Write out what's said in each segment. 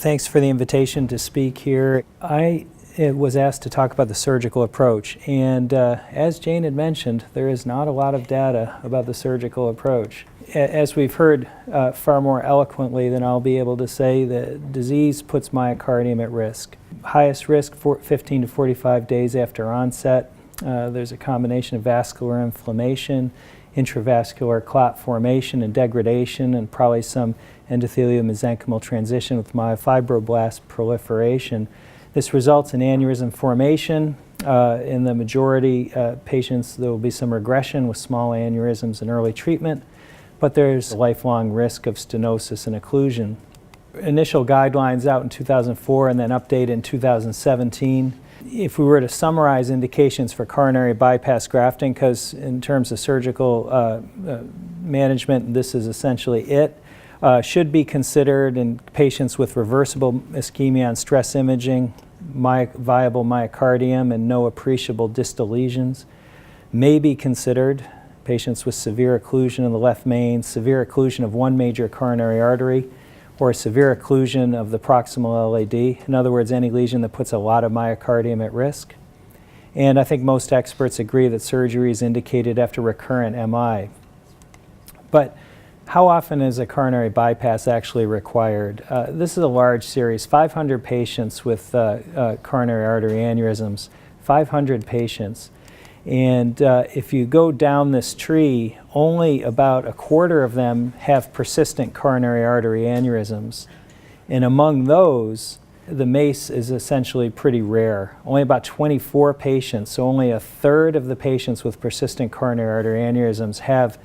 Thanks for the invitation to speak here. I was asked to talk about the surgical approach, and as Jane had mentioned, there is not a lot of data about the surgical approach. As we've heard far more eloquently than I'll be able to say, the disease puts myocardium at risk. Highest risk, 15 to 45 days after onset. There's a combination of vascular inflammation, intravascular clot formation and degradation, and probably some endothelial-mesenchymal transition with myofibroblast proliferation. This results in aneurysm formation. In the majority patients, there will be some regression with small aneurysms in early treatment, but there's a lifelong risk of stenosis and occlusion. Initial guidelines out in 2004 and then updated in 2017. If we were to summarize indications for coronary bypass grafting, because in terms of surgical management, this is essentially it, should be considered in patients with reversible ischemia on stress imaging, viable myocardium, and no appreciable distal lesions. May be considered patients with severe occlusion in the left main, severe occlusion of one major coronary artery, or severe occlusion of the proximal LAD. In other words, any lesion that puts a lot of myocardium at risk. And I think most experts agree that surgery is indicated after recurrent MI. But how often is a coronary bypass actually required? This is a large series, 500 patients with coronary artery aneurysms, 500 patients. And if you go down this tree, only about a quarter of them have persistent coronary artery aneurysms. And among those, the MACE is essentially pretty rare. Only about 24 patients, so only a third of the patients with persistent coronary artery aneurysms have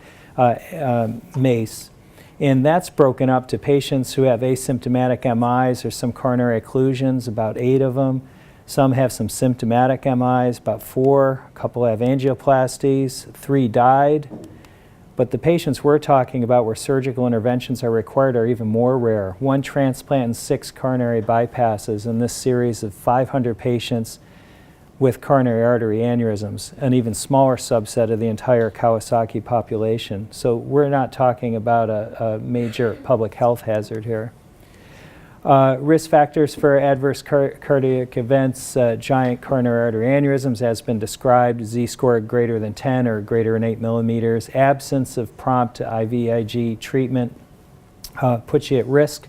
MACE. And that's broken up to patients who have asymptomatic MIs or some coronary occlusions, about 8 of them. Some have some symptomatic MIs, about 4. A couple have angioplasties, 3 died. But the patients we're talking about where surgical interventions are required are even more rare. 1 transplant and 6 coronary bypasses in this series of 500 patients with coronary artery aneurysms, an even smaller subset of the entire Kawasaki population. So we're not talking about a major public health hazard here. Risk factors for adverse cardiac events, giant coronary artery aneurysms has been described, Z-score greater than 10 or greater than 8 millimeters. Absence of prompt IVIG treatment puts you at risk.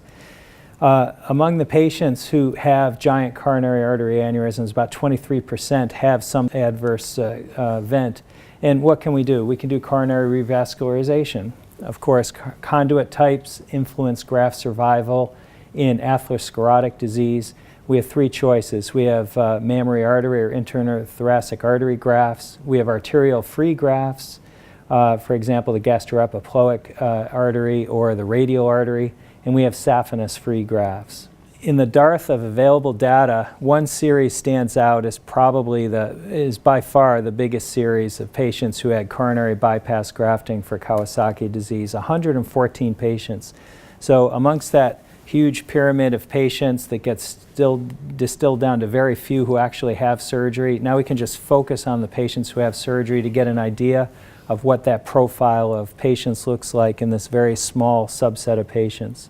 Among the patients who have giant coronary artery aneurysms, about 23% have some adverse event. And what can we do? We can do coronary revascularization. Of course, conduit types influence graft survival. In atherosclerotic disease, we have 3 choices. We have mammary artery or internal thoracic artery grafts. We have arterial-free grafts, for example, the gastroepiploic artery or the radial artery. And we have Saphenous-free grafts. In the dearth of available data, one series stands out as probably is by far the biggest series of patients who had coronary bypass grafting for Kawasaki disease, 114 patients. So amongst that huge pyramid of patients that gets distilled down to very few who actually have surgery, now we can just focus on the patients who have surgery to get an idea of what that profile of patients looks like in this very small subset of patients.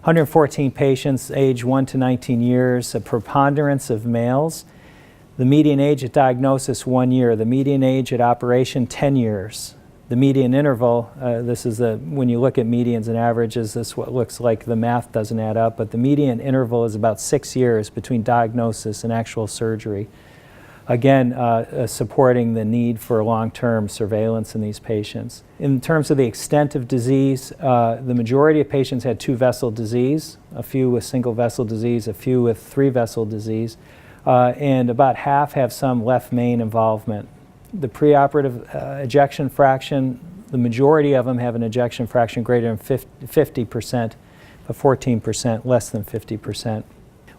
114 patients, age 1 to 19 years, a preponderance of males. The median age at diagnosis, 1 year. The median age at operation, 10 years. The median interval, when you look at medians and averages, this is what looks like the math doesn't add up, but the median interval is about 6 years between diagnosis and actual surgery. Again, supporting the need for long-term surveillance in these patients. In terms of the extent of disease, the majority of patients had 2-vessel disease, a few with single-vessel disease, a few with 3-vessel disease, and about half have some left main involvement. The preoperative ejection fraction, the majority of them have an ejection fraction greater than 50%, but 14% less than 50%.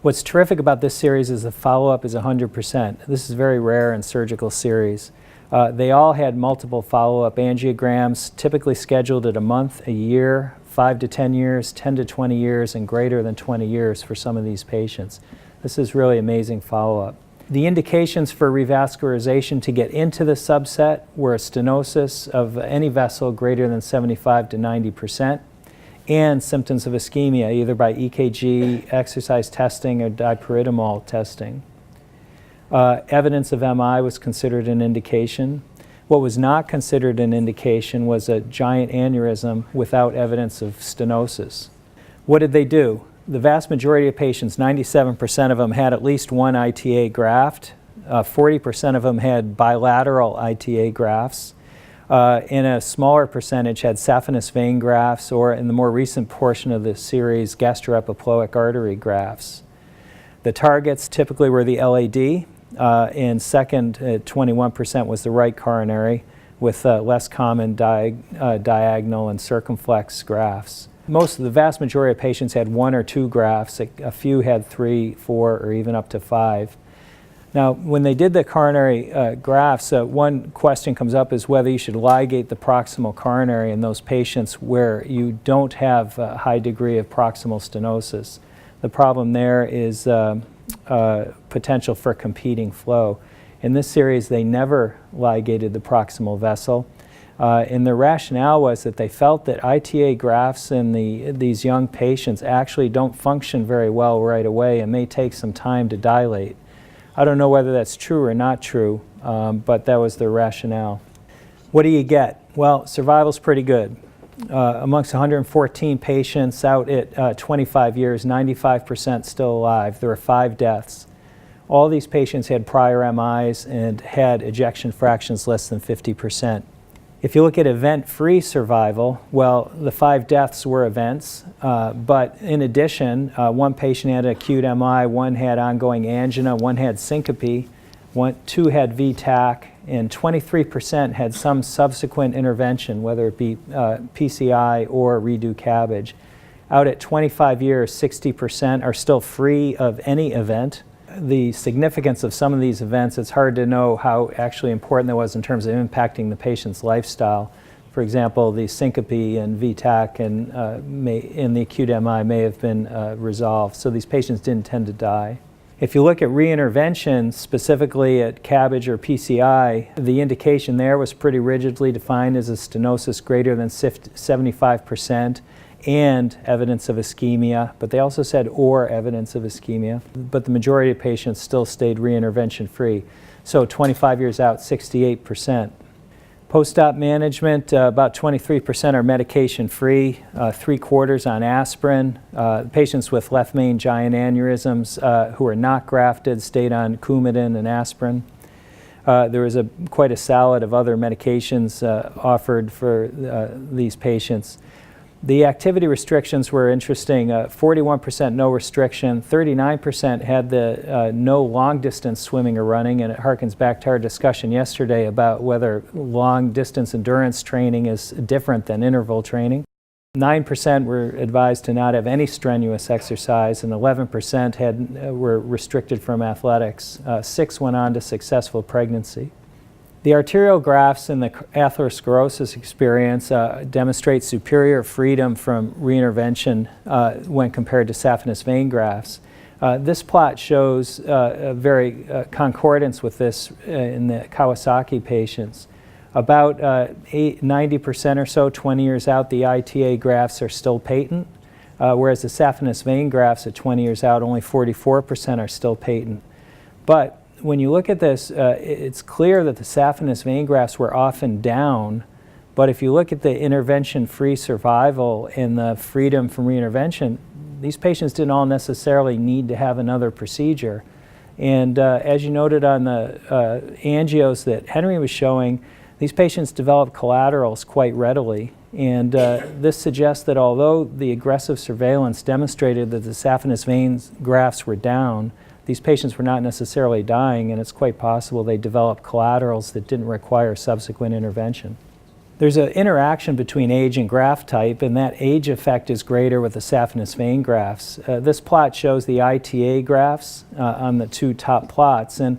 What's terrific about this series is the follow-up is 100%. This is very rare in surgical series. They all had multiple follow-up angiograms, typically scheduled at a month, a year, 5 to 10 years, 10 to 20 years, and greater than 20 years for some of these patients. This is really amazing follow-up. The indications for revascularization to get into the subset were stenosis of any vessel greater than 75 to 90%, and symptoms of ischemia, either by EKG, exercise testing, or dipyridamole testing. Evidence of MI was considered an indication. What was not considered an indication was a giant aneurysm without evidence of stenosis. What did they do? The vast majority of patients, 97% of them, had at least one ITA graft. 40% of them had bilateral ITA grafts. And a smaller percentage had Saphenous vein grafts, or in the more recent portion of the series, gastroepiploic artery grafts. The targets typically were the LAD, and second, 21% was the right coronary, with less common diagonal and circumflex grafts. The vast majority of patients had one or two grafts. A few had 3, 4, or even up to 5. Now, when they did the coronary grafts, one question comes up is whether you should ligate the proximal coronary in those patients where you don't have a high degree of proximal stenosis. The problem there is potential for competing flow. In this series, they never ligated the proximal vessel. And the rationale was that they felt that ITA grafts in these young patients actually don't function very well right away and may take some time to dilate. I don't know whether that's true or not true, but that was the rationale. What do you get? Well, survival's pretty good. Amongst 114 patients out at 25 years, 95% still alive. There were 5 deaths. All these patients had prior MIs and had ejection fractions less than 50%. If you look at event-free survival, well, the 5 deaths were events, but in addition, one patient had acute MI, one had ongoing angina, one had syncope, 2 had VTAC, and 23% had some subsequent intervention, whether it be PCI or redo CABG. Out at 25 years, 60% are still free of any event. The significance of some of these events, it's hard to know how actually important that was in terms of impacting the patient's lifestyle. For example, the syncope and VTAC and in the acute MI may have been resolved, so these patients didn't tend to die. If you look at reintervention, specifically at CABG or PCI, the indication there was pretty rigidly defined as a stenosis greater than 75%. And evidence of ischemia, but they also said or evidence of ischemia. But the majority of patients still stayed reintervention free. So 25 years out, 68%. Post-op management, about 23% are medication free, 3/4 on aspirin. Patients with left main giant aneurysms who are not grafted stayed on Coumadin and aspirin. There was quite a salad of other medications offered for these patients. The activity restrictions were interesting. 41% no restriction, 39% had the no long distance swimming or running, and it harkens back to our discussion yesterday about whether long distance endurance training is different than interval training. 9% were advised to not have any strenuous exercise, and 11% were restricted from athletics. 6 went on to successful pregnancy. The arterial grafts in the atherosclerosis experience demonstrate superior freedom from reintervention when compared to saphenous vein grafts. This plot shows a very concordance with this in the Kawasaki patients. About 90% or so, 20 years out, the ITA grafts are still patent, whereas the saphenous vein grafts at 20 years out, only 44% are still patent. But when you look at this, it's clear that the saphenous vein grafts were often down, but if you look at the intervention-free survival and the freedom from reintervention, these patients didn't all necessarily need to have another procedure. And as you noted on the angios that Henry was showing, these patients developed collaterals quite readily. And this suggests that although the aggressive surveillance demonstrated that the saphenous vein grafts were down, these patients were not necessarily dying, and it's quite possible they developed collaterals that didn't require subsequent intervention. There's an interaction between age and graft type, and that age effect is greater with the saphenous vein grafts. This plot shows the ITA grafts on the 2 top plots, and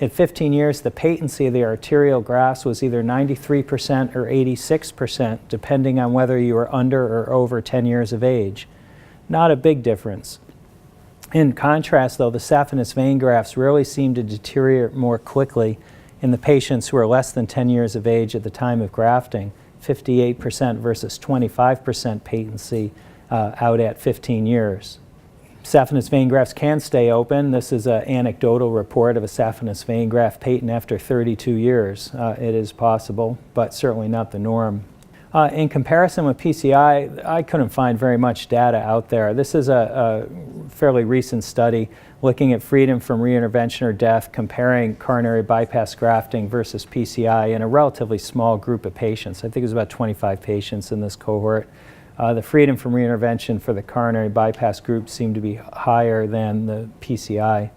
at 15 years, the patency of the arterial grafts was either 93% or 86%, depending on whether you were under or over 10 years of age. Not a big difference. In contrast, though, the saphenous vein grafts rarely seem to deteriorate more quickly in the patients who are less than 10 years of age at the time of grafting, 58% versus 25% patency out at 15 years. Saphenous vein grafts can stay open. This is an anecdotal report of a saphenous vein graft patent after 32 years. It is possible, but certainly not the norm. In comparison with PCI, I couldn't find very much data out there. This is a fairly recent study looking at freedom from reintervention or death, comparing coronary bypass grafting versus PCI in a relatively small group of patients. I think it was about 25 patients in this cohort. The freedom from reintervention for the coronary bypass group seemed to be higher than the PCI.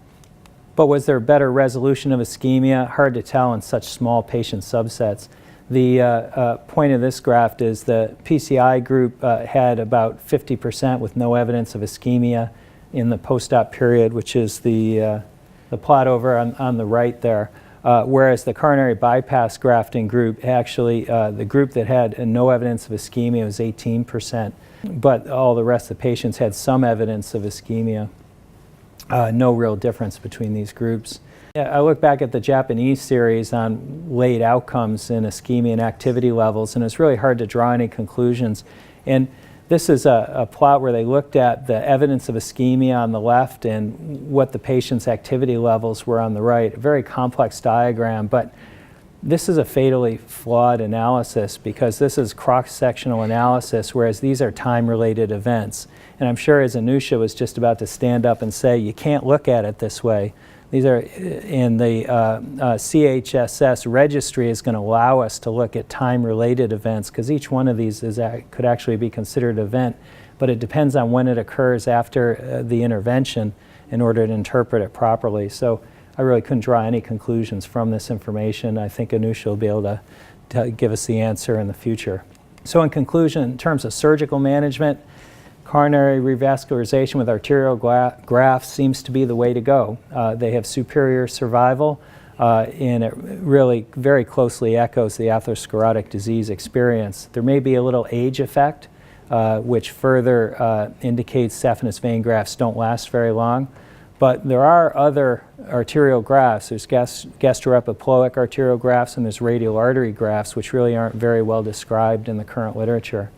But was there better resolution of ischemia? Hard to tell in such small patient subsets. The point of this graft is the PCI group had about 50% with no evidence of ischemia in the post-op period, which is the plot over on the right there. Whereas the coronary bypass grafting group, actually the group that had no evidence of ischemia was 18%, but all the rest of the patients had some evidence of ischemia. No real difference between these groups. I look back at the Japanese series on late outcomes in ischemia and activity levels, and it's really hard to draw any conclusions. And this is a plot where they looked at the evidence of ischemia on the left and what the patient's activity levels were on the right. A very complex diagram, but this is a fatally flawed analysis because this is cross-sectional analysis, whereas these are time-related events. And I'm sure as Anusha was just about to stand up and say, you can't look at it this way. These are in the CHSS registry is going to allow us to look at time-related events because each one of these could actually be considered an event, but it depends on when it occurs after the intervention in order to interpret it properly. So I really couldn't draw any conclusions from this information. I think Anusha will be able to give us the answer in the future. So in conclusion, in terms of surgical management, coronary revascularization with arterial grafts seems to be the way to go. They have superior survival, and it really very closely echoes the atherosclerotic disease experience. There may be a little age effect, which further indicates saphenous vein grafts don't last very long. But there are other arterial grafts. There's gastroepiploic arterial grafts and there's radial artery grafts, which really aren't very well described in the current literature.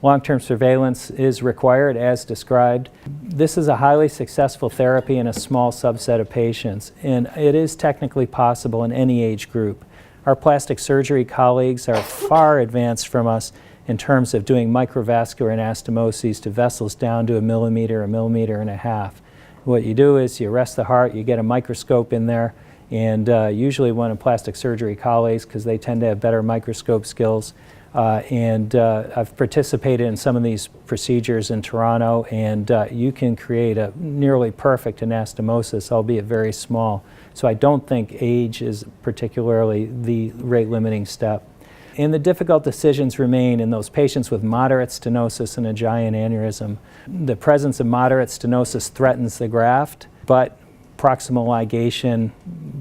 Long-term surveillance is required as described. This is a highly successful therapy in a small subset of patients, and it is technically possible in any age group. Our plastic surgery colleagues are far advanced from us in terms of doing microvascular anastomoses to vessels down to a millimeter and a half. What you do is you arrest the heart, you get a microscope in there, and usually one of plastic surgery colleagues, because they tend to have better microscope skills, I've participated in some of these procedures in Toronto, and you can create a nearly perfect anastomosis, albeit very small. So I don't think age is particularly the rate-limiting step. And the difficult decisions remain in those patients with moderate stenosis and a giant aneurysm. The presence of moderate stenosis threatens the graft, but proximal ligation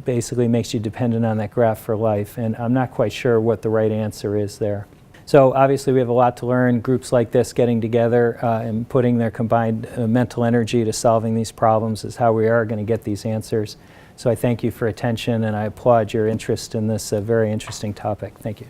basically makes you dependent on that graft for life, and I'm not quite sure what the right answer is there. So obviously we have a lot to learn. Groups like this getting together and putting their combined mental energy to solving these problems is how we are going to get these answers. So I thank you for attention, and I applaud your interest in this very interesting topic. Thank you.